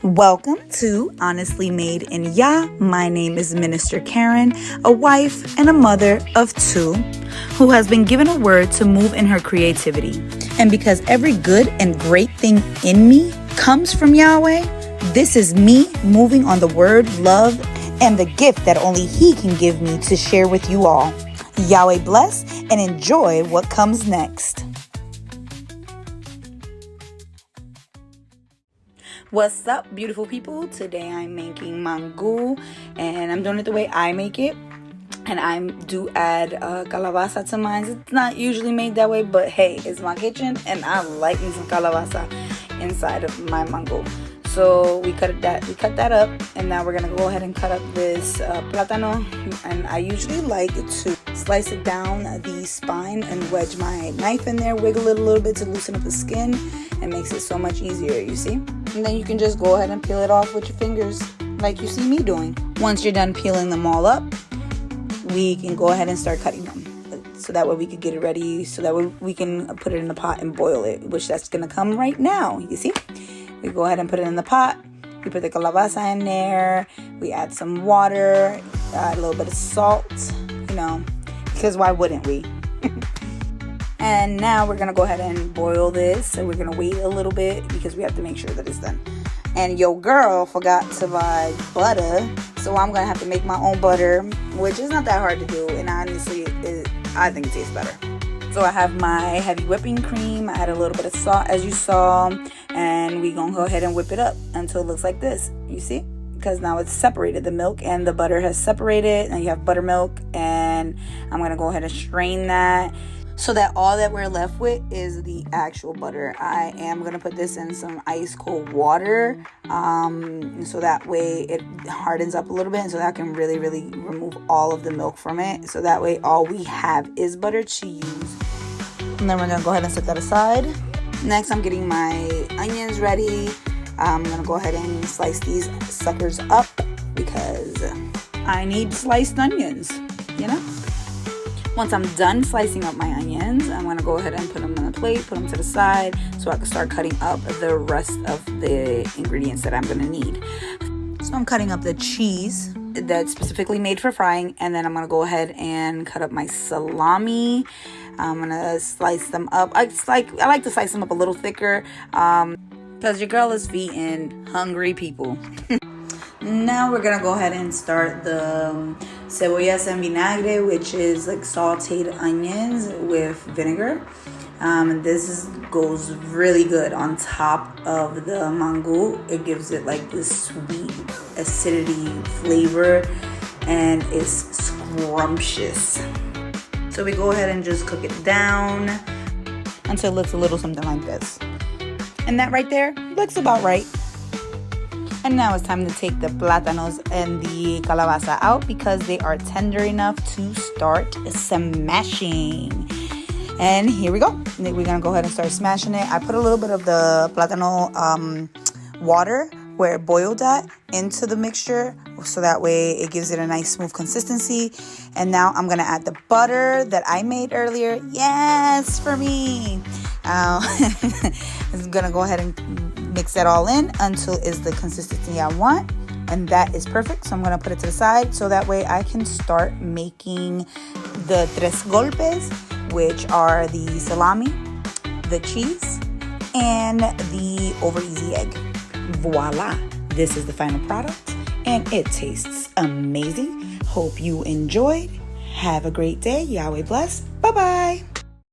Welcome to Honestly Made in Yah. My name is Minister Karen, a wife and a mother of two who has been given a word to move in her creativity. And because every good and great thing in me comes from Yahweh, this is me moving on the word, love, and the gift that only He can give me to share with you all. Yahweh bless and enjoy what comes next. What's up, beautiful people? Today I'm making mangu, and I'm doing it the way I make it. And I do add calabaza to mine. It's not usually made that way, but hey, it's my kitchen, and I like me some calabaza inside of my mangu. So we cut that up, and now we're gonna go ahead and cut up this plátano. And I usually like to slice it down the spine and wedge my knife in there, wiggle it a little bit to loosen up the skin. It makes it so much easier, you see? And then you can just go ahead and peel it off with your fingers like you see me doing. Once you're done peeling them all up, we can go ahead and start cutting them. So that way we can get it ready, so that way we can put it in the pot and boil it, which that's gonna come right now, you see? We go ahead and put it in the pot. We put the calabaza in there. We add some water, add a little bit of salt, because why wouldn't we? And now we're going to go ahead and boil this. So we're going to wait a little bit because we have to make sure that it's done. And your girl forgot to buy butter. So I'm going to have to make my own butter, which is not that hard to do. And honestly, I think it tastes better. So I have my heavy whipping cream. I add a little bit of salt, as you saw. And we're going to go ahead and whip it up until it looks like this. You see? Because now it's separated. The milk and the butter has separated. And you have buttermilk. And I'm going to go ahead and strain that, so that all that we're left with is the actual butter. I am going to put this in some ice cold water, so that way it hardens up a little bit, and so that I can really remove all of the milk from it. So that way all we have is butter to use. And then we're going to go ahead and set that aside. Next, I'm getting my onions ready. I'm going to go ahead and slice these suckers up because I need sliced onions, Once I'm done slicing up my onions, I'm going to go ahead and put them on a plate, put them to the side, so I can start cutting up the rest of the ingredients that I'm going to need. So I'm cutting up the cheese that's specifically made for frying, and then I'm going to go ahead and cut up my salami. I'm going to slice them up. I like to slice them up a little thicker because your girl is feeding hungry people. Now we're gonna go ahead and start the cebollas en vinagre, which is like sautéed onions with vinegar. This goes really good on top of the mangu. It gives it like this sweet acidity flavor, and it's scrumptious. So we go ahead and just cook it down until it looks a little something like this. And that right there looks about right. And now it's time to take the plátanos and the calabaza out because they are tender enough to start smashing. And here we go. We're going to go ahead and start smashing it. I put a little bit of the plátano water where it boiled at into the mixture, so that way it gives it a nice smooth consistency. And now I'm going to add the butter that I made earlier. Yes, for me. I'm going to go ahead and mix that all in until it's the consistency I want, and that is perfect. So I'm going to put it to the side so that way I can start making the tres golpes, which are the salami, the cheese, and the over easy egg. Voila, this is the final product, and it tastes amazing. Hope you enjoyed. Have a great day. Yahweh bless. Bye-bye.